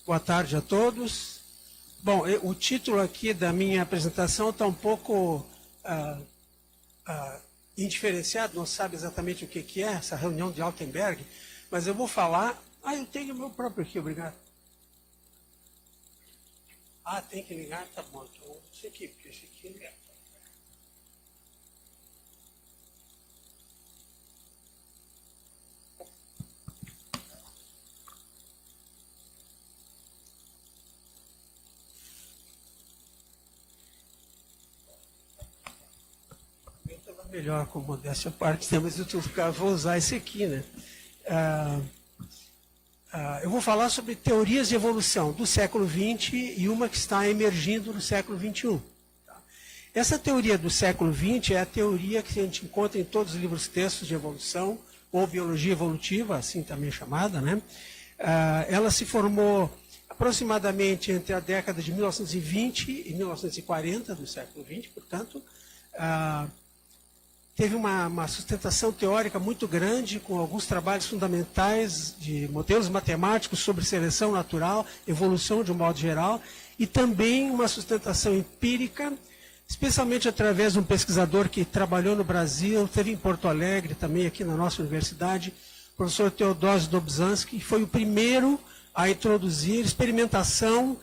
Boa tarde a todos. Bom, o título aqui da minha apresentação está um pouco indiferenciado, não sabe exatamente o que é essa reunião de Altenberg, mas eu vou falar... eu tenho o meu próprio aqui, obrigado. Tem que ligar? Tá bom, então esse aqui, porque esse aqui é... melhor com modéstia à parte, mas eu vou usar esse aqui, né? Eu vou falar sobre teorias de evolução do século XX e uma que está emergindo no século XXI. Tá? Essa teoria do século XX é a teoria que a gente encontra em todos os livros textos de evolução, ou biologia evolutiva, assim também chamada, né? Ela se formou aproximadamente entre a década de 1920 e 1940 do século XX, portanto, teve uma sustentação teórica muito grande, com alguns trabalhos fundamentais de modelos matemáticos sobre seleção natural, evolução de um modo geral, e também uma sustentação empírica, especialmente através de um pesquisador que trabalhou no Brasil, teve em Porto Alegre, também aqui na nossa universidade, o professor Teodósio Dobzhansky, que foi o primeiro a introduzir experimentação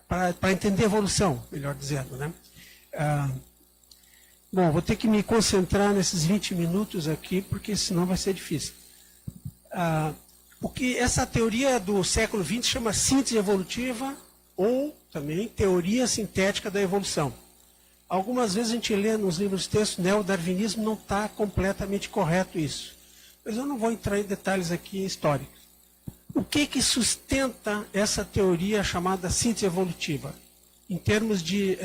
para entender a evolução, melhor dizendo, né? Bom, vou ter que me concentrar nesses 20 minutos aqui, porque senão vai ser difícil. O que essa teoria do século XX chama síntese evolutiva, ou também teoria sintética da evolução. Algumas vezes a gente lê nos livros de texto, neodarwinismo, não está completamente correto isso. Mas eu não vou entrar em detalhes aqui históricos. O que sustenta essa teoria chamada síntese evolutiva, em termos de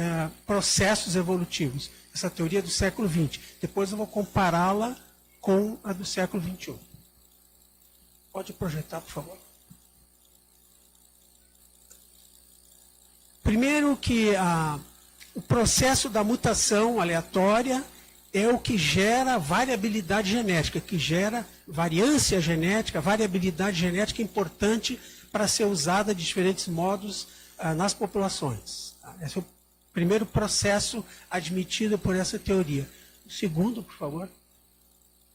processos evolutivos? Essa teoria do século XX. Depois eu vou compará-la com a do século XXI. Pode projetar, por favor. Primeiro que o processo da mutação aleatória é o que gera variabilidade genética, que gera variância genética, variabilidade genética importante para ser usada de diferentes modos nas populações. Esse é o primeiro processo admitido por essa teoria. O segundo, por favor.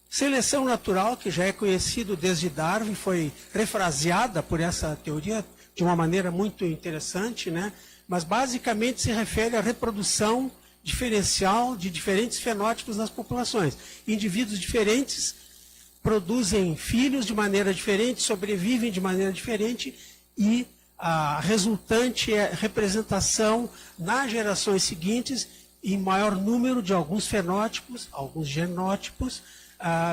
Seleção natural, que já é conhecido desde Darwin, foi refraseada por essa teoria de uma maneira muito interessante, né? Mas basicamente se refere à reprodução diferencial de diferentes fenótipos nas populações. Indivíduos diferentes produzem filhos de maneira diferente, sobrevivem de maneira diferente e a resultante é representação nas gerações seguintes em maior número de alguns fenótipos, alguns genótipos,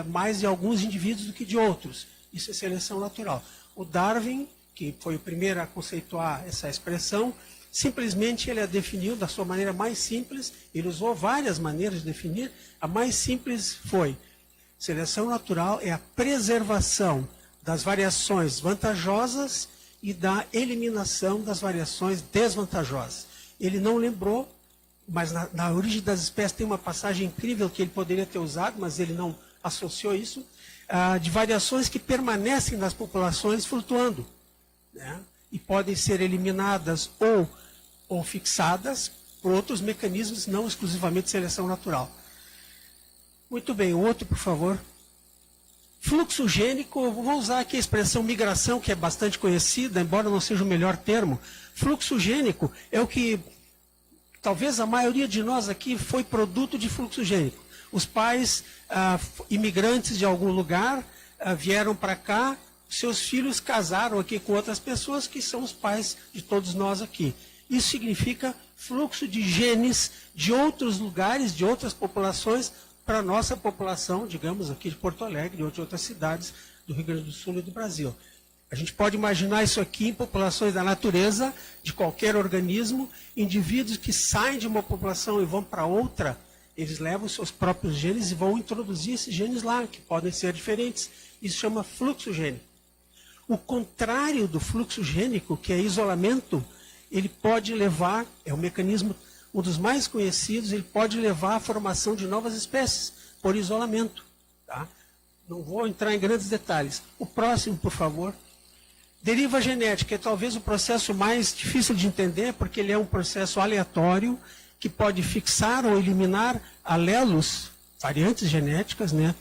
mais de alguns indivíduos do que de outros. Isso é seleção natural. O Darwin, que foi o primeiro a conceituar essa expressão, simplesmente ele a definiu da sua maneira mais simples. Ele usou várias maneiras de definir. A mais simples foi: seleção natural é a preservação das variações vantajosas e da eliminação das variações desvantajosas. Ele não lembrou, mas na origem das espécies tem uma passagem incrível que ele poderia ter usado, mas ele não associou isso, de variações que permanecem nas populações flutuando, né? E podem ser eliminadas ou fixadas por outros mecanismos, não exclusivamente seleção natural. Muito bem, o outro, por favor. Fluxo gênico, eu vou usar aqui a expressão migração, que é bastante conhecida, embora não seja o melhor termo. Fluxo gênico é o que, talvez a maioria de nós aqui foi produto de fluxo gênico. Os pais imigrantes de algum lugar vieram para cá, seus filhos casaram aqui com outras pessoas que são os pais de todos nós aqui. Isso significa fluxo de genes de outros lugares, de outras populações, para a nossa população, digamos, aqui de Porto Alegre, ou de outras cidades do Rio Grande do Sul e do Brasil. A gente pode imaginar isso aqui em populações da natureza, de qualquer organismo, indivíduos que saem de uma população e vão para outra, eles levam seus próprios genes e vão introduzir esses genes lá, que podem ser diferentes. Isso chama fluxo gênico. O contrário do fluxo gênico, que é isolamento, ele pode levar, é um mecanismo um dos mais conhecidos, ele pode levar à formação de novas espécies, por isolamento. Tá? Não vou entrar em grandes detalhes. O próximo, por favor. Deriva genética é talvez o processo mais difícil de entender, porque ele é um processo aleatório, que pode fixar ou eliminar alelos, variantes genéticas, né,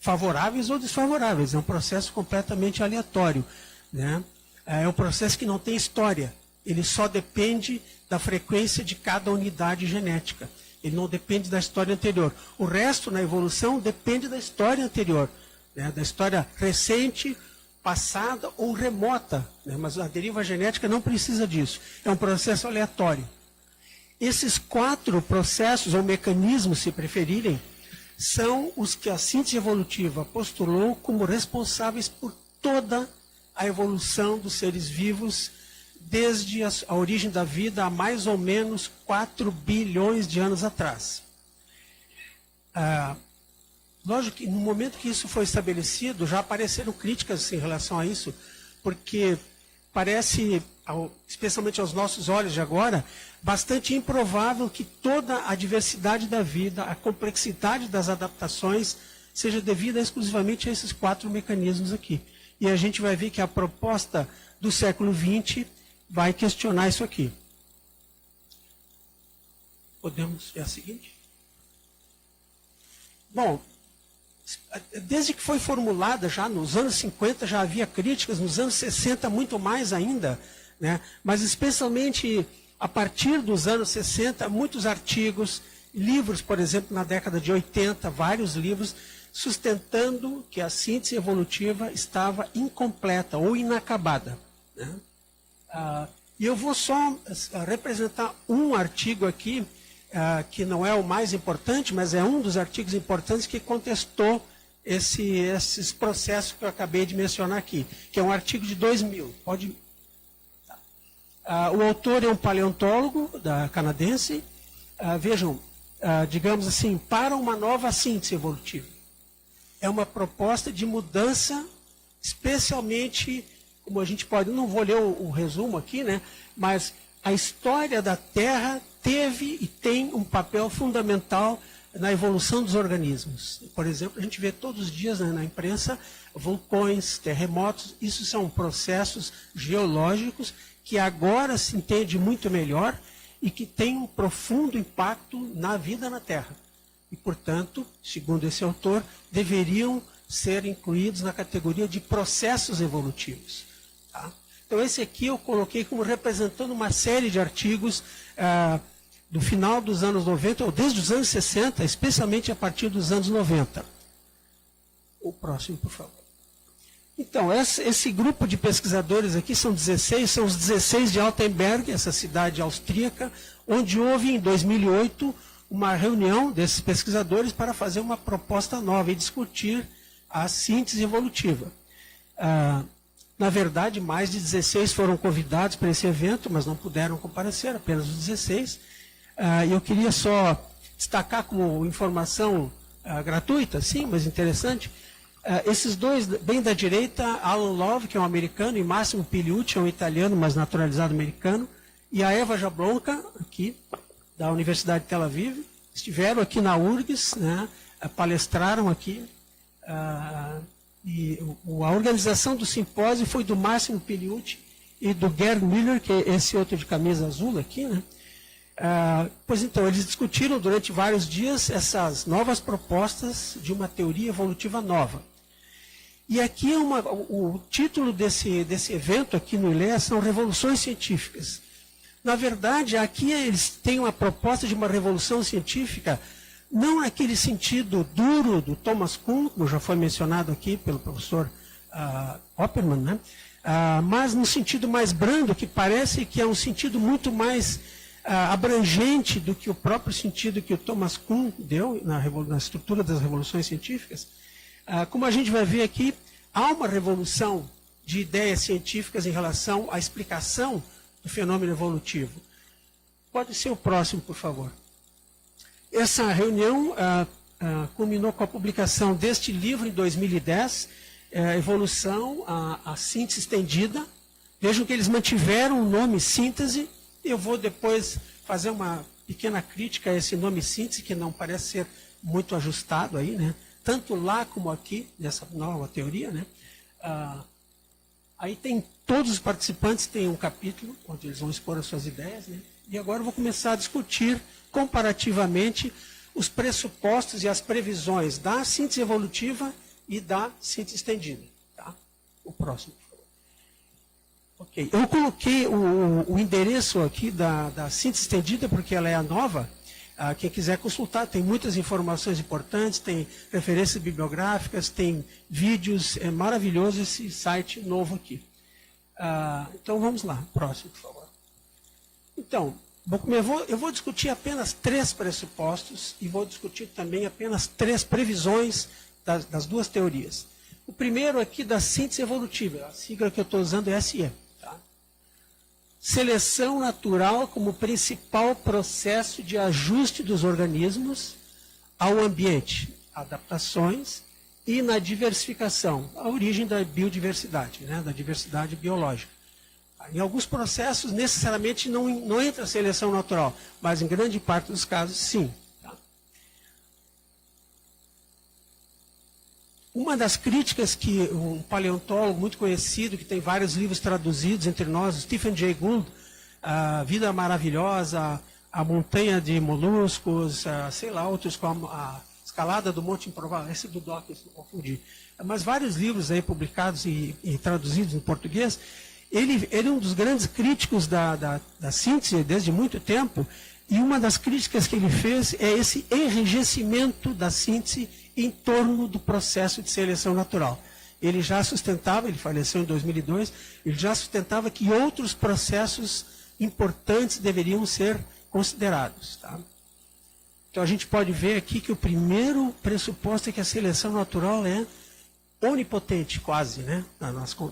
favoráveis ou desfavoráveis. É um processo completamente aleatório. Né? É um processo que não tem história. Ele só depende da frequência de cada unidade genética. Ele não depende da história anterior. O resto, na evolução, depende da história anterior, né? Da história recente, passada ou remota. Né? Mas a deriva genética não precisa disso. É um processo aleatório. Esses 4 processos, ou mecanismos, se preferirem, são os que a síntese evolutiva postulou como responsáveis por toda a evolução dos seres vivos desde a origem da vida há mais ou menos 4 bilhões de anos atrás. Lógico que no momento que isso foi estabelecido, já apareceram críticas em relação a isso, porque parece, especialmente aos nossos olhos de agora, bastante improvável que toda a diversidade da vida, a complexidade das adaptações, seja devida exclusivamente a esses 4 mecanismos aqui. E a gente vai ver que a proposta do século XX vai questionar isso aqui. Podemos ver a seguinte? Bom, desde que foi formulada, já nos anos 50 já havia críticas, nos anos 60 muito mais ainda, né? Mas especialmente a partir dos anos 60, muitos artigos, livros, por exemplo, na década de 80, vários livros, sustentando que a síntese evolutiva estava incompleta ou inacabada. Né? E eu vou só representar um artigo aqui, que não é o mais importante, mas é um dos artigos importantes que contestou esses processos que eu acabei de mencionar aqui, que é um artigo de 2000. Pode... o autor é um paleontólogo canadense. Vejam, digamos assim, para uma nova síntese evolutiva. É uma proposta de mudança, especialmente, como a gente pode, não vou ler o resumo aqui, né? Mas a história da Terra teve e tem um papel fundamental na evolução dos organismos. Por exemplo, a gente vê todos os dias, né, na imprensa vulcões, terremotos. Isso são processos geológicos que agora se entende muito melhor e que têm um profundo impacto na vida na Terra. E, portanto, segundo esse autor, deveriam ser incluídos na categoria de processos evolutivos. Tá? Então, esse aqui eu coloquei como representando uma série de artigos do final dos anos 90, ou desde os anos 60, especialmente a partir dos anos 90. O próximo, por favor. Então, esse grupo de pesquisadores aqui são 16, são os 16 de Altenberg, essa cidade austríaca, onde houve, em 2008, uma reunião desses pesquisadores para fazer uma proposta nova e discutir a síntese evolutiva. Na verdade, mais de 16 foram convidados para esse evento, mas não puderam comparecer, apenas os 16. E eu queria só destacar como informação gratuita, sim, mas interessante, esses dois, bem da direita, Alan Love, que é um americano, e Massimo Pigliucci, é um italiano, mas naturalizado americano, e a Eva Jablonka, aqui, da Universidade de Tel Aviv, estiveram aqui na URGS, né, palestraram aqui, e a organização do simpósio foi do Massimo Pigliucci e do Gerd Müller, que é esse outro de camisa azul aqui, né? Pois então, eles discutiram durante vários dias essas novas propostas de uma teoria evolutiva nova. E aqui o título desse evento aqui no ILEA são Revoluções Científicas. Na verdade, aqui eles têm uma proposta de uma revolução científica, não naquele sentido duro do Thomas Kuhn, como já foi mencionado aqui pelo professor Oppermann, né? Mas no sentido mais brando, que parece que é um sentido muito mais abrangente do que o próprio sentido que o Thomas Kuhn deu na estrutura das revoluções científicas. Como a gente vai ver aqui, há uma revolução de ideias científicas em relação à explicação do fenômeno evolutivo. Pode ser o próximo, por favor. Essa reunião culminou com a publicação deste livro em 2010, Evolução, a Síntese Estendida. Vejam que eles mantiveram o nome síntese. Eu vou depois fazer uma pequena crítica a esse nome síntese, que não parece ser muito ajustado aí, né? Tanto lá como aqui, nessa nova teoria, né? Aí tem todos os participantes têm um capítulo onde eles vão expor as suas ideias, né? E agora eu vou começar a discutir comparativamente os pressupostos e as previsões da síntese evolutiva e da síntese estendida. Tá? O próximo, por favor. Ok. Eu coloquei o endereço aqui da síntese estendida, porque ela é a nova. Quem quiser consultar, tem muitas informações importantes, tem referências bibliográficas, tem vídeos, é maravilhoso esse site novo aqui. Então vamos lá, próximo, por favor. Então, eu vou discutir apenas 3 pressupostos e vou discutir também apenas 3 previsões das duas teorias. O primeiro aqui da síntese evolutiva, a sigla que eu estou usando é SE. Seleção natural como principal processo de ajuste dos organismos ao ambiente, adaptações e na diversificação, a origem da biodiversidade, né, da diversidade biológica. Em alguns processos, necessariamente, não entra a seleção natural, mas em grande parte dos casos, sim. Uma das críticas que um paleontólogo muito conhecido, que tem vários livros traduzidos entre nós, Stephen Jay Gould, A Vida Maravilhosa, A Montanha de Moluscos, sei lá, outros como a Escalada do Monte Improvável, esse do Dawkins, não confundi. Mas vários livros aí publicados e traduzidos em português. Ele é um dos grandes críticos da síntese desde muito tempo, e uma das críticas que ele fez é esse enrijecimento da síntese em torno do processo de seleção natural. Ele já sustentava, ele faleceu em 2002, ele já sustentava que outros processos importantes deveriam ser considerados. Tá? Então a gente pode ver aqui que o primeiro pressuposto é que a seleção natural é onipotente, quase, né?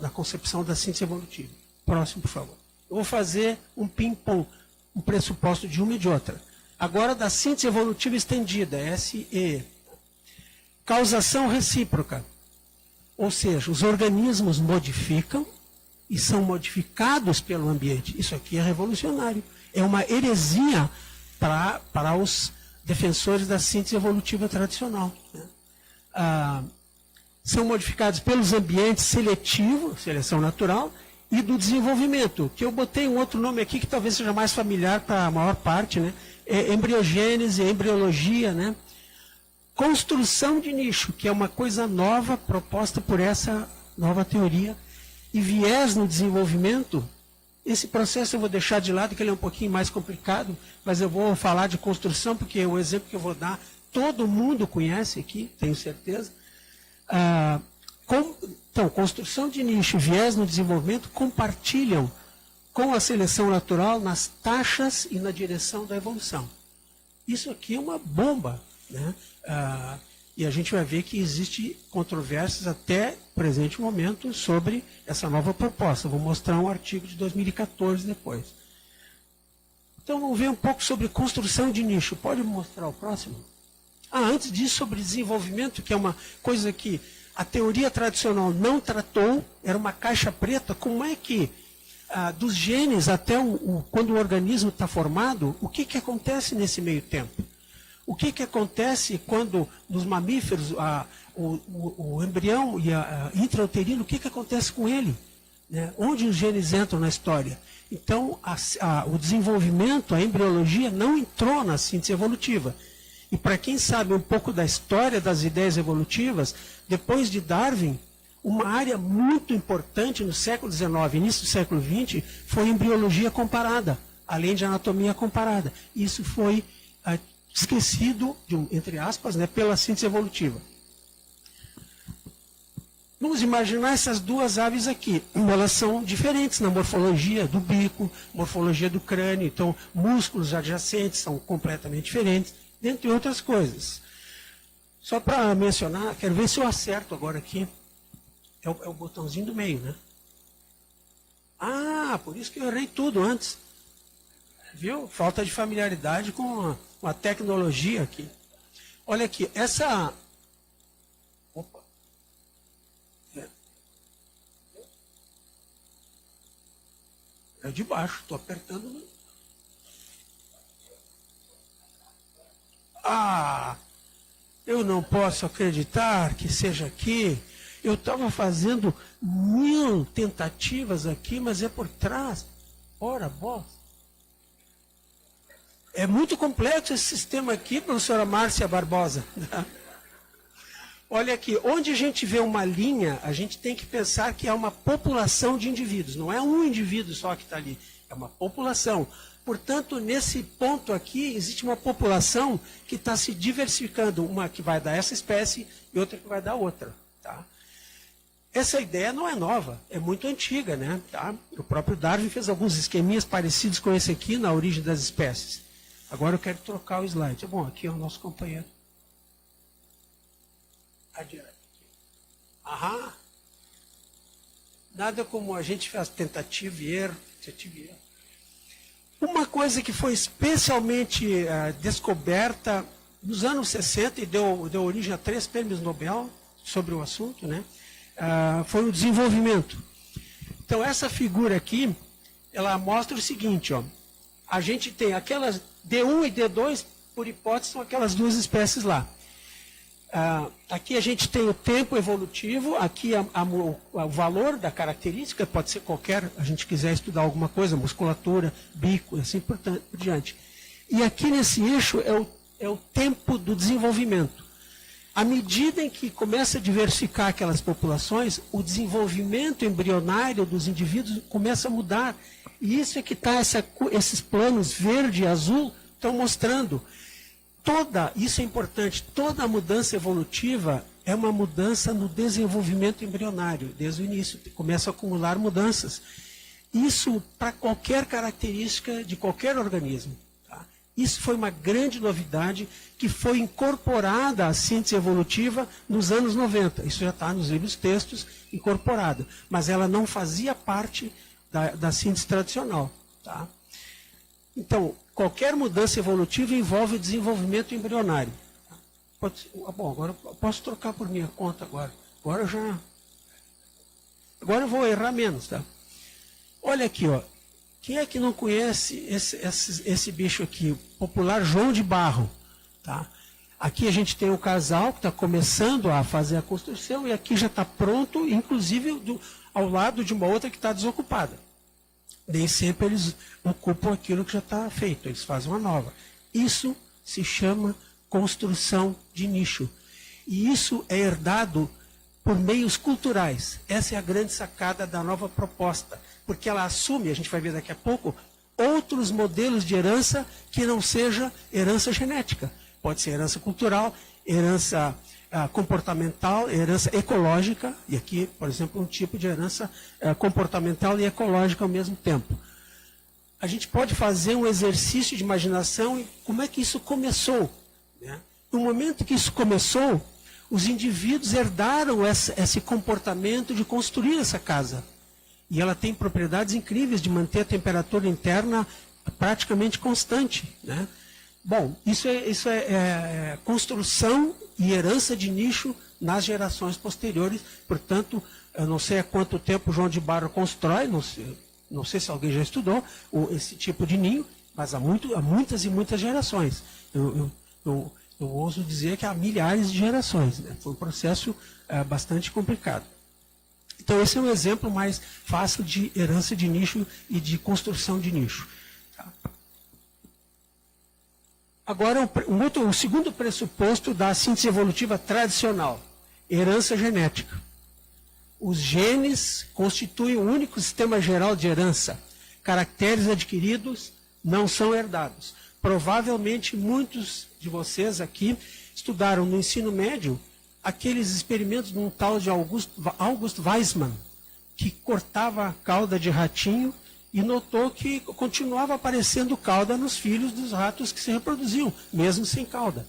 na concepção da síntese evolutiva. Próximo, por favor. Eu vou fazer um ping-pong, um pressuposto de uma e de outra. Agora da síntese evolutiva estendida, SE. Causação recíproca. Ou seja, os organismos modificam e são modificados pelo ambiente. Isso aqui é revolucionário. É uma heresia para os defensores da síntese evolutiva tradicional. Né? São modificados pelos ambientes seletivo, seleção natural, e do desenvolvimento, que eu botei um outro nome aqui que talvez seja mais familiar para a maior parte, né? É embriogênese, embriologia, né? Construção de nicho, que é uma coisa nova proposta por essa nova teoria, e viés no desenvolvimento. Esse processo eu vou deixar de lado, que ele é um pouquinho mais complicado, mas eu vou falar de construção, porque o exemplo que eu vou dar, todo mundo conhece aqui, tenho certeza. Então, construção de nicho e viés no desenvolvimento compartilham com a seleção natural nas taxas e na direção da evolução. Isso aqui é uma bomba, né? E a gente vai ver que existe controvérsias até o presente momento sobre essa nova proposta. Vou mostrar um artigo de 2014 depois. Então vamos ver um pouco sobre construção de nicho. Pode mostrar o próximo? Antes disso, sobre desenvolvimento, que é uma coisa que a teoria tradicional não tratou, era uma caixa preta. Como é que, dos genes até quando o organismo está formado, o que acontece nesse meio tempo? O que acontece quando, nos mamíferos, o embrião e a intrauterino, o que acontece com ele? Né? Onde os genes entram na história? Então, o desenvolvimento, a embriologia, não entrou na síntese evolutiva. E para quem sabe um pouco da história das ideias evolutivas, depois de Darwin, uma área muito importante no século XIX, início do século XX, foi a embriologia comparada, além de anatomia comparada. Isso foi esquecido, entre aspas, né, pela síntese evolutiva. Vamos imaginar essas duas aves aqui. Elas são diferentes na morfologia do bico, morfologia do crânio, então músculos adjacentes são completamente diferentes, dentre outras coisas. Só para mencionar, quero ver se eu acerto agora aqui. É o botãozinho do meio, né? Por isso que eu errei tudo antes. Viu? Falta de familiaridade com a tecnologia aqui. Olha aqui, essa... Opa. É de baixo, estou apertando. Ah, eu não posso acreditar que seja aqui. Eu estava fazendo 1000 tentativas aqui, mas é por trás. Ora, bosta. É muito complexo esse sistema aqui, professora Márcia Barbosa. Olha aqui, onde a gente vê uma linha, a gente tem que pensar que é uma população de indivíduos. Não é um indivíduo só que está ali, é uma população. Portanto, nesse ponto aqui, existe uma população que está se diversificando. Uma que vai dar essa espécie e outra que vai dar outra. Tá? Essa ideia não é nova, é muito antiga, né? Tá? O próprio Darwin fez alguns esqueminhas parecidos com esse aqui na origem das espécies. Agora eu quero trocar o slide. Bom, aqui é o nosso companheiro. Adiante. Aham. Nada como a gente faz tentativa e erro. Uma coisa que foi especialmente descoberta nos anos 60 e deu origem a 3 prêmios Nobel sobre o assunto, né? Foi o desenvolvimento. Então, essa figura aqui, ela mostra o seguinte, ó. A gente tem aquelas D1 e D2, por hipótese, são aquelas duas espécies lá. Aqui a gente tem o tempo evolutivo, aqui o valor da característica, pode ser qualquer, a gente quiser estudar alguma coisa, musculatura, bico, assim por diante. E aqui nesse eixo é o tempo do desenvolvimento. À medida em que começa a diversificar aquelas populações, o desenvolvimento embrionário dos indivíduos começa a mudar. E isso é que está esses planos verde e azul estão mostrando. Isso é importante, toda mudança evolutiva é uma mudança no desenvolvimento embrionário, desde o início, começa a acumular mudanças. Isso para qualquer característica de qualquer organismo. Tá? Isso foi uma grande novidade que foi incorporada à síntese evolutiva nos anos 90. Isso já está nos livros textos incorporado, mas ela não fazia parte da síntese tradicional. Tá? Então, qualquer mudança evolutiva envolve o desenvolvimento embrionário. Bom, agora eu posso trocar por minha conta agora. Agora eu vou errar menos, tá? Olha aqui, ó. Quem é que não conhece esse bicho aqui? O popular João de Barro. Tá? Aqui a gente tem o casal que está começando a fazer a construção e aqui já está pronto, inclusive ao lado de uma outra que está desocupada. Nem sempre eles ocupam aquilo que já está feito, eles fazem uma nova. Isso se chama construção de nicho. E isso é herdado por meios culturais. Essa é a grande sacada da nova proposta, porque ela assume, a gente vai ver daqui a pouco, outros modelos de herança que não seja herança genética. Pode ser herança cultural, herança comportamental, herança ecológica, e aqui, por exemplo, um tipo de herança comportamental e ecológica ao mesmo tempo. A gente pode fazer um exercício de imaginação e como é que isso começou. Né? No momento que isso começou, os indivíduos herdaram esse comportamento de construir essa casa. E ela tem propriedades incríveis de manter a temperatura interna praticamente constante. Né? Bom, isso é construção e herança de nicho nas gerações posteriores. Portanto, eu não sei há quanto tempo o João de Barro constrói, não sei se alguém já estudou esse tipo de ninho, mas há muitas e muitas gerações. Eu ouso dizer que há milhares de gerações. Né? Foi um processo bastante complicado. Então, esse é um exemplo mais fácil de herança de nicho e de construção de nicho. Tá? Agora, o segundo pressuposto da síntese evolutiva tradicional, herança genética. Os genes constituem o único sistema geral de herança. Caracteres adquiridos não são herdados. Provavelmente, muitos de vocês aqui estudaram no ensino médio aqueles experimentos de um tal de August Weismann, que cortava a cauda de ratinho e notou que continuava aparecendo cauda nos filhos dos ratos que se reproduziam, mesmo sem cauda.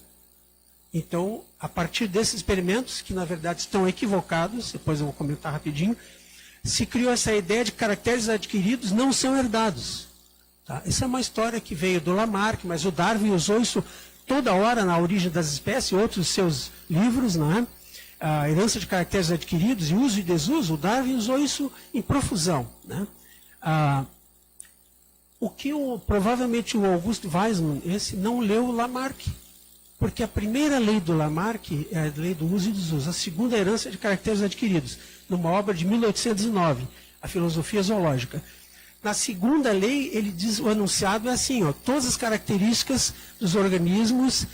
Então, a partir desses experimentos, que na verdade estão equivocados, depois eu vou comentar rapidinho, se criou essa ideia de que caracteres adquiridos não são herdados. Tá? Essa é uma história que veio do Lamarck, mas o Darwin usou isso toda hora na origem das espécies, outros seus livros, não é? A herança de caracteres adquiridos e uso e desuso, o Darwin usou isso em profusão. Né? O que provavelmente o August Weismann, esse não leu o Lamarck. Porque a primeira lei do Lamarck é a lei do uso e desuso. A segunda é a herança de caracteres adquiridos, numa obra de 1809, a filosofia zoológica. Na segunda lei, ele diz, o enunciado é assim, ó, todas as características dos organismos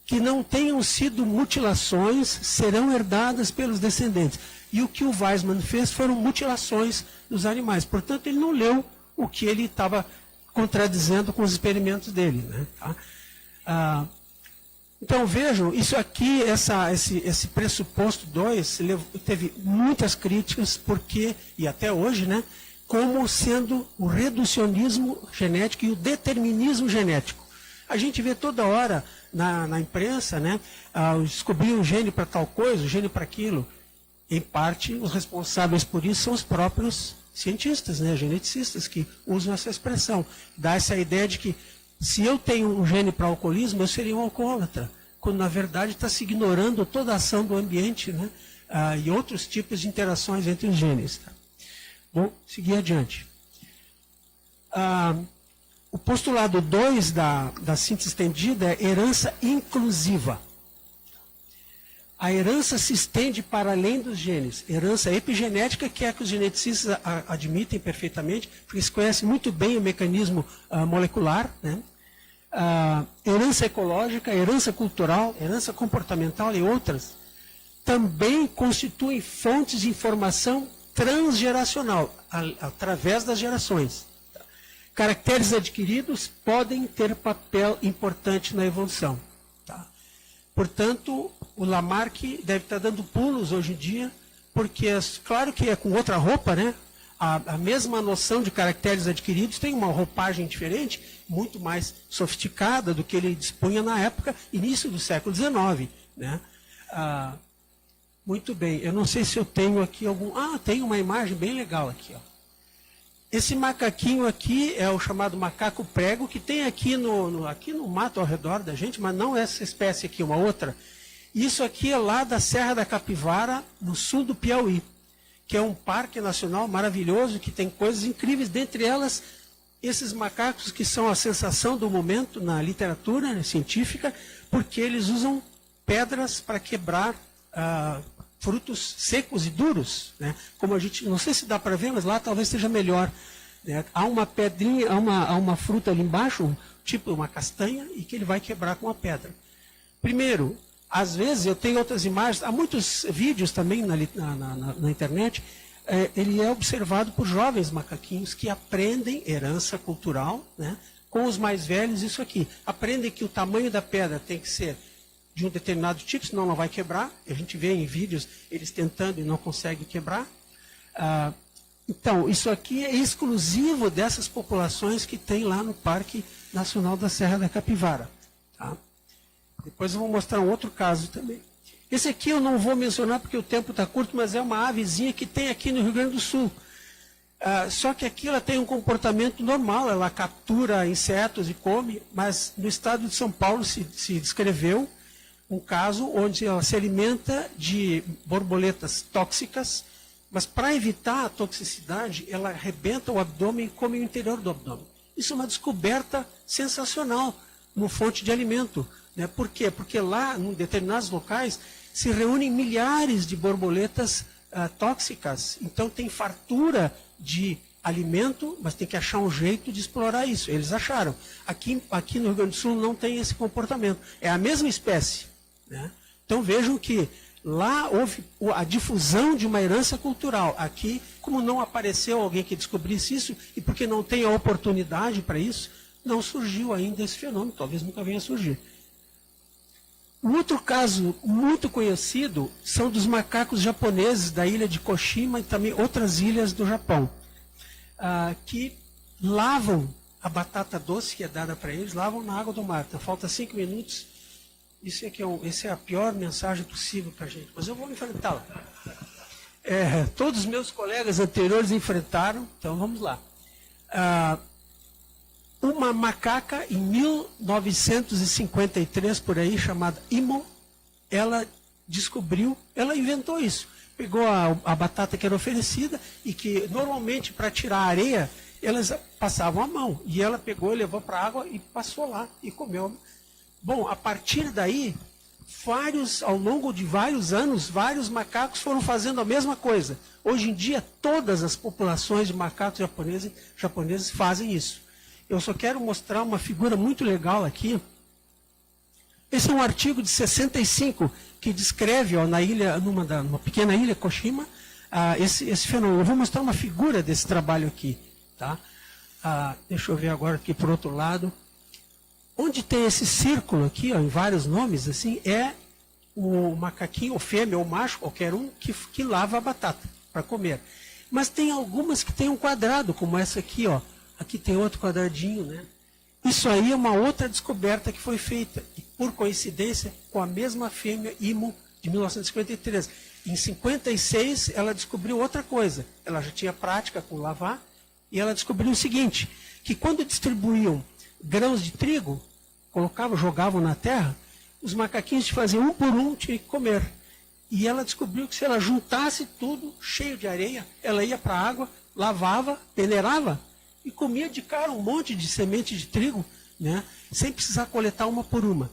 que não tenham sido mutilações serão herdadas pelos descendentes. E o que o Weismann fez foram mutilações dos animais. Portanto, ele não leu o que ele estava contradizendo com os experimentos dele. Né? Tá? Então, vejam, isso aqui, esse pressuposto 2, teve muitas críticas, porque, e até hoje, né, como sendo o reducionismo genético e o determinismo genético. A gente vê toda hora na imprensa, né, descobrir um gene para tal coisa, um gene para aquilo. Em parte, os responsáveis por isso são os próprios cientistas, né, geneticistas, que usam essa expressão. Dá essa ideia de que se eu tenho um gene para alcoolismo, eu seria um alcoólatra, quando na verdade está se ignorando toda a ação do ambiente, né, e outros tipos de interações entre os genes. Tá? Bom, seguir adiante. O postulado 2 da síntese estendida é herança inclusiva. A herança se estende para além dos genes. Herança epigenética, que é a que os geneticistas admitem perfeitamente, porque eles conhecem muito bem o mecanismo molecular, né? Herança ecológica, herança cultural, herança comportamental e outras, também constituem fontes de informação transgeracional, através das gerações. Caracteres adquiridos podem ter papel importante na evolução. Tá? Portanto, o Lamarck deve estar dando pulos hoje em dia, porque, claro que é com outra roupa, né? A mesma noção de caracteres adquiridos tem uma roupagem diferente, muito mais sofisticada do que ele dispunha na época, início do século XIX. Né? Muito bem, eu não sei se eu tenho aqui algum... tem uma imagem bem legal aqui. Ó. Esse macaquinho aqui é o chamado macaco prego, que tem aqui aqui no mato ao redor da gente, mas não essa espécie aqui, uma outra. Isso aqui é lá da Serra da Capivara, no sul do Piauí, que é um parque nacional maravilhoso, que tem coisas incríveis, dentre elas esses macacos que são a sensação do momento na literatura, né, científica, porque eles usam pedras para quebrar frutos secos e duros. Né? Como a gente, não sei se dá para ver, mas lá talvez seja melhor. Né? Há uma pedrinha, há uma fruta ali embaixo, tipo uma castanha, e que ele vai quebrar com a pedra. Primeiro, às vezes, eu tenho outras imagens, há muitos vídeos também na internet, ele é observado por jovens macaquinhos que aprendem herança cultural, né, com os mais velhos, isso aqui. Aprendem que o tamanho da pedra tem que ser de um determinado tipo, senão não vai quebrar. A gente vê em vídeos eles tentando e não conseguem quebrar. Então, isso aqui é exclusivo dessas populações que tem lá no Parque Nacional da Serra da Capivara. Tá? Depois eu vou mostrar um outro caso também. Esse aqui eu não vou mencionar porque o tempo está curto, mas é uma avezinha que tem aqui no Rio Grande do Sul. Só que aqui ela tem um comportamento normal, ela captura insetos e come, mas no estado de São Paulo se descreveu um caso onde ela se alimenta de borboletas tóxicas, mas para evitar a toxicidade, ela arrebenta o abdômen e come o interior do abdômen. Isso é uma descoberta sensacional no fonte de alimento. Né? Por quê? Porque lá, em determinados locais, se reúnem milhares de borboletas tóxicas. Então tem fartura de alimento, mas tem que achar um jeito de explorar isso. Eles acharam. Aqui no Rio Grande do Sul não tem esse comportamento. É a mesma espécie. Né? Então vejam que lá houve a difusão de uma herança cultural. Aqui, como não apareceu alguém que descobrisse isso, e porque não tem a oportunidade para isso, não surgiu ainda esse fenômeno. Talvez nunca venha a surgir. Um outro caso muito conhecido são dos macacos japoneses da ilha de Koshima e também outras ilhas do Japão, que lavam a batata doce que é dada para eles, lavam na água do mar. Então, falta 5 minutos. Essa é a pior mensagem possível para a gente, mas eu vou enfrentá-la. Todos os meus colegas anteriores enfrentaram, então vamos lá. Uma macaca, em 1953, por aí, chamada Imo, ela inventou isso. Pegou a batata que era oferecida e que, normalmente, para tirar a areia, elas passavam a mão. E ela pegou, levou para a água e passou lá e comeu. Bom, a partir daí, ao longo de vários anos, vários macacos foram fazendo a mesma coisa. Hoje em dia, todas as populações de macacos japoneses fazem isso. Eu só quero mostrar uma figura muito legal aqui. Esse é um artigo de 65 que descreve, ó, numa pequena ilha, Koshima, esse fenômeno. Eu vou mostrar uma figura desse trabalho aqui. Tá? Deixa eu ver agora aqui por outro lado. Onde tem esse círculo aqui, ó, em vários nomes, assim, é o macaquinho, ou fêmea, ou macho, qualquer um, que lava a batata para comer. Mas tem algumas que tem um quadrado, como essa aqui, ó. Aqui tem outro quadradinho, né? Isso aí é uma outra descoberta que foi feita, e por coincidência, com a mesma fêmea Imo de 1953. Em 56, ela descobriu outra coisa. Ela já tinha prática com lavar, e ela descobriu o seguinte, que quando distribuíam grãos de trigo, jogavam na terra, os macaquinhos faziam um por um, tinha que comer. E ela descobriu que se ela juntasse tudo, cheio de areia, ela ia para a água, lavava, peneirava, e comia de cara um monte de semente de trigo, né, sem precisar coletar uma por uma.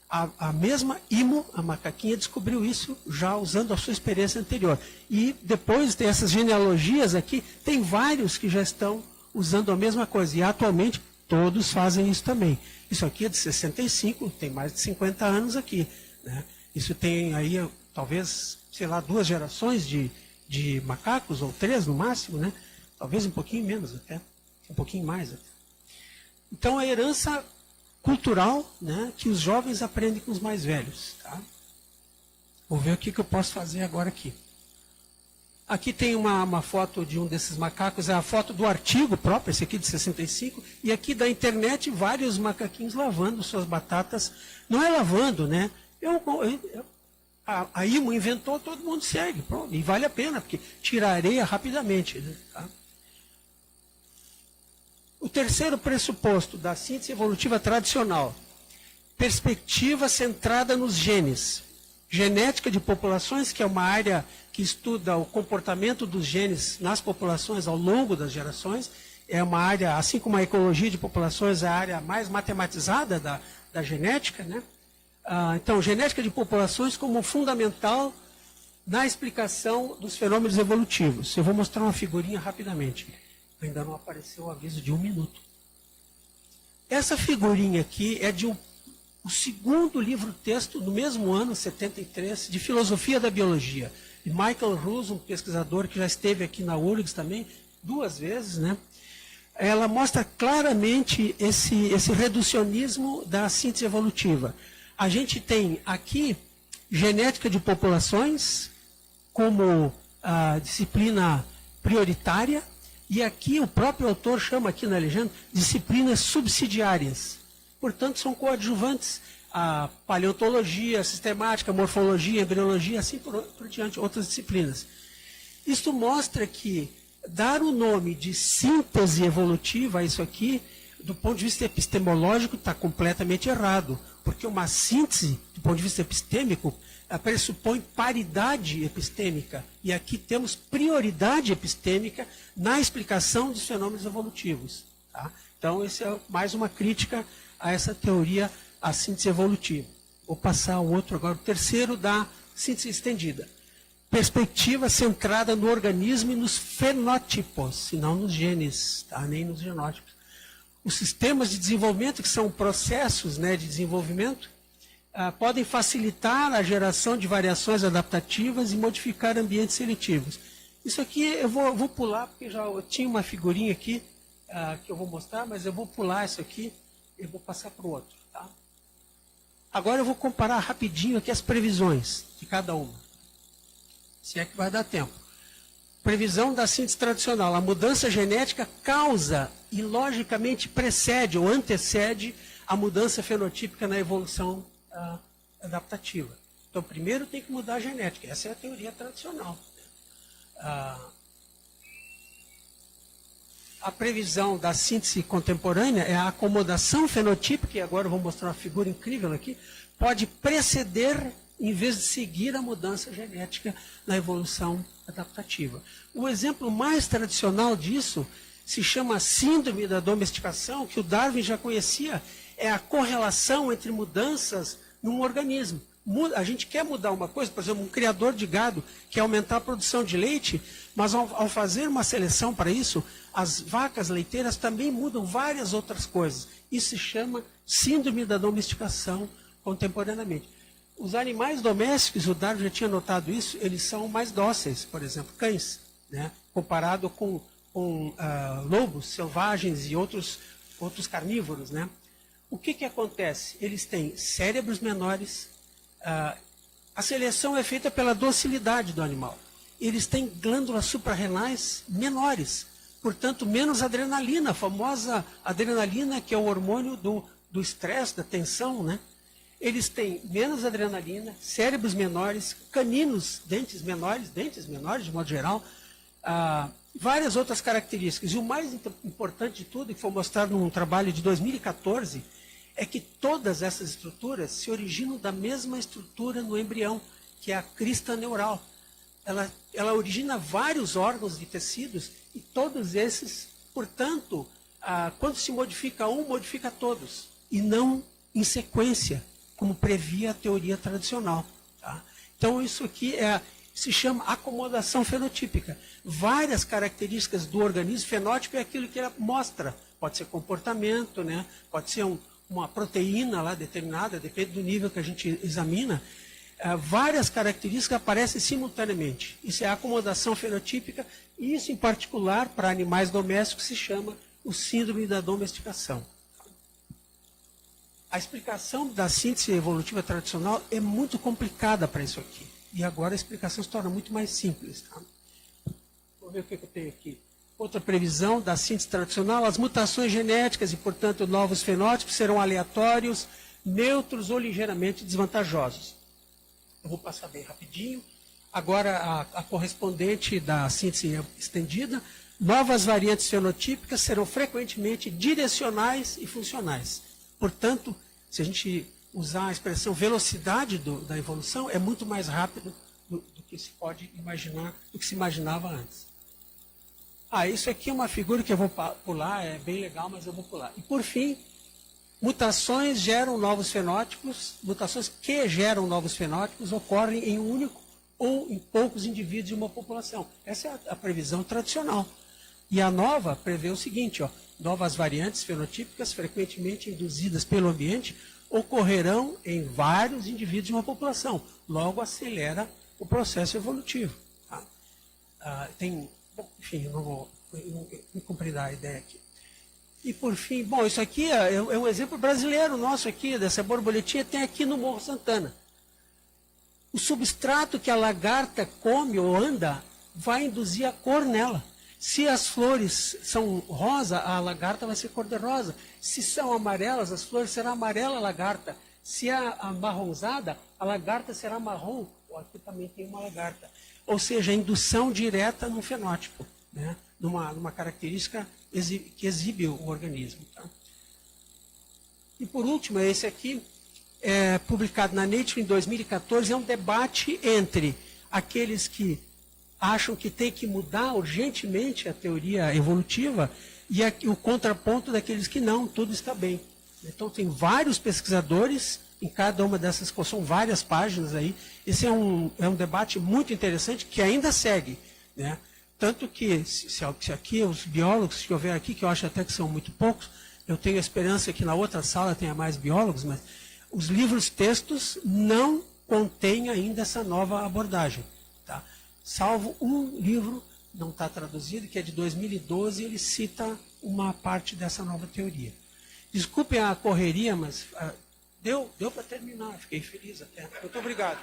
A mesma Imo, a macaquinha, descobriu isso já usando a sua experiência anterior. E depois tem essas genealogias aqui, tem vários que já estão usando a mesma coisa. E atualmente todos fazem isso também. Isso aqui é de 65, tem mais de 50 anos aqui. Né? Isso tem aí, talvez, sei lá, 2 gerações de macacos, ou 3 no máximo, né? Talvez um pouquinho menos até. Um pouquinho mais até. Então, a herança cultural, né, que os jovens aprendem com os mais velhos. Tá? Vou ver o que eu posso fazer agora aqui. Aqui tem uma foto de um desses macacos, é a foto do artigo próprio, esse aqui de 65, e aqui da internet, vários macaquinhos lavando suas batatas. Não é lavando, né? A Imo inventou, todo mundo segue. Pronto, e vale a pena, porque tira a areia rapidamente. Né? Tá? O terceiro pressuposto da síntese evolutiva tradicional, perspectiva centrada nos genes. Genética de populações, que é uma área que estuda o comportamento dos genes nas populações ao longo das gerações, é uma área, assim como a ecologia de populações, é a área mais matematizada da genética, né? Então, genética de populações como fundamental na explicação dos fenômenos evolutivos. Eu vou mostrar uma figurinha rapidamente. Ainda não apareceu o aviso de 1 minuto. Essa figurinha aqui é de o segundo livro-texto, no mesmo ano, 73, de Filosofia da Biologia. De Michael Ruse, um pesquisador que já esteve aqui na URGS também, 2 vezes, né? Ela mostra claramente esse reducionismo da síntese evolutiva. A gente tem aqui genética de populações como a disciplina prioritária, e aqui o próprio autor chama aqui na legenda disciplinas subsidiárias. Portanto, são coadjuvantes a paleontologia, a sistemática, a morfologia, a embriologia, assim por diante, outras disciplinas. Isto mostra que dar o nome de síntese evolutiva a isso aqui, do ponto de vista epistemológico, está completamente errado. Porque uma síntese, do ponto de vista epistêmico, pressupõe paridade epistêmica. E aqui temos prioridade epistêmica na explicação dos fenômenos evolutivos. Tá? Então, essa é mais uma crítica a essa teoria, a síntese evolutiva. Vou passar ao outro agora, o terceiro da síntese estendida. Perspectiva centrada no organismo e nos fenótipos, e não nos genes, tá? Nem nos genótipos. Os sistemas de desenvolvimento, que são processos, né, de desenvolvimento, podem facilitar a geração de variações adaptativas e modificar ambientes seletivos. Isso aqui eu vou pular, porque eu tinha uma figurinha aqui que eu vou mostrar, mas eu vou pular isso aqui e vou passar para o outro. Tá? Agora eu vou comparar rapidinho aqui as previsões de cada uma. Se é que vai dar tempo. Previsão da síntese tradicional. A mudança genética causa e logicamente precede ou antecede a mudança fenotípica na evolução adaptativa. Então, primeiro tem que mudar a genética. Essa é a teoria tradicional. A previsão da síntese contemporânea é a acomodação fenotípica, e agora eu vou mostrar uma figura incrível aqui, pode preceder em vez de seguir a mudança genética na evolução adaptativa. O exemplo mais tradicional disso se chama síndrome da domesticação, que o Darwin já conhecia, é a correlação entre mudanças num organismo. A gente quer mudar uma coisa, por exemplo, um criador de gado quer aumentar a produção de leite, mas ao fazer uma seleção para isso, as vacas leiteiras também mudam várias outras coisas. Isso se chama síndrome da domesticação contemporaneamente. Os animais domésticos, o Darwin já tinha notado isso, eles são mais dóceis, por exemplo, cães, né? Comparado com lobos selvagens e outros carnívoros, né? O que acontece? Eles têm cérebros menores. A seleção é feita pela docilidade do animal. Eles têm glândulas suprarrenais menores, portanto, menos adrenalina, a famosa adrenalina, que é o hormônio do estresse, da tensão, né? Eles têm menos adrenalina, cérebros menores, caninos, dentes menores de modo geral, várias outras características. E o mais importante de tudo, que foi mostrado num trabalho de 2014, é que todas essas estruturas se originam da mesma estrutura no embrião, que é a crista neural. Ela origina vários órgãos e tecidos, e todos esses, portanto, quando se modifica um, modifica todos, e não em sequência, como previa a teoria tradicional. Tá? Então, isso aqui se chama acomodação fenotípica. Várias características do organismo, fenótipo é aquilo que ele mostra. Pode ser comportamento, né? Pode ser uma proteína lá determinada, depende do nível que a gente examina. Várias características aparecem simultaneamente. Isso é a acomodação fenotípica, e isso, em particular, para animais domésticos, se chama o síndrome da domesticação. A explicação da síntese evolutiva tradicional é muito complicada para isso aqui. E agora a explicação se torna muito mais simples. Tá? Vou ver o que eu tenho aqui. Outra previsão da síntese tradicional: as mutações genéticas e, portanto, novos fenótipos serão aleatórios, neutros ou ligeiramente desvantajosos. Eu vou passar bem rapidinho. Agora, a correspondente da síntese estendida: novas variantes fenotípicas serão frequentemente direcionais e funcionais. Portanto, se a gente usar a expressão velocidade da evolução, é muito mais rápido do que se pode imaginar, do que se imaginava antes. Isso aqui é uma figura que eu vou pular, é bem legal, mas eu vou pular. E, por fim, mutações geram novos fenótipos, mutações que geram novos fenótipos ocorrem em um único ou em poucos indivíduos de uma população. Essa é a previsão tradicional. E a nova prevê o seguinte: novas variantes fenotípicas frequentemente induzidas pelo ambiente ocorrerão em vários indivíduos de uma população. Logo, acelera o processo evolutivo. Tá? Enfim, eu não vou me compreender a ideia aqui. E, por fim, isso aqui é um exemplo brasileiro nosso aqui, dessa borboletinha, tem aqui no Morro Santana. O substrato que a lagarta come ou anda vai induzir a cor nela. Se as flores são rosa, a lagarta vai ser cor-de-rosa. Se são amarelas, as flores serão amarela lagarta. Se é amarronzada, a lagarta será marrom. Aqui também tem uma lagarta. Ou seja, a indução direta num fenótipo, né? numa característica que exibe o organismo. Tá? E por último, esse aqui, publicado na Nature em 2014, é um debate entre aqueles que acham que tem que mudar urgentemente a teoria evolutiva e o contraponto daqueles que não, tudo está bem. Então, tem vários pesquisadores em cada uma dessas, são várias páginas aí. Esse é um debate muito interessante que ainda segue, né? Tanto que, se aqui os biólogos que houver aqui, que eu acho até que são muito poucos, eu tenho a esperança que na outra sala tenha mais biólogos, mas os livros textos não contêm ainda essa nova abordagem. Tá? Salvo um livro, não está traduzido, que é de 2012, ele cita uma parte dessa nova teoria. Desculpem a correria, mas deu para terminar, fiquei feliz até. Muito obrigado.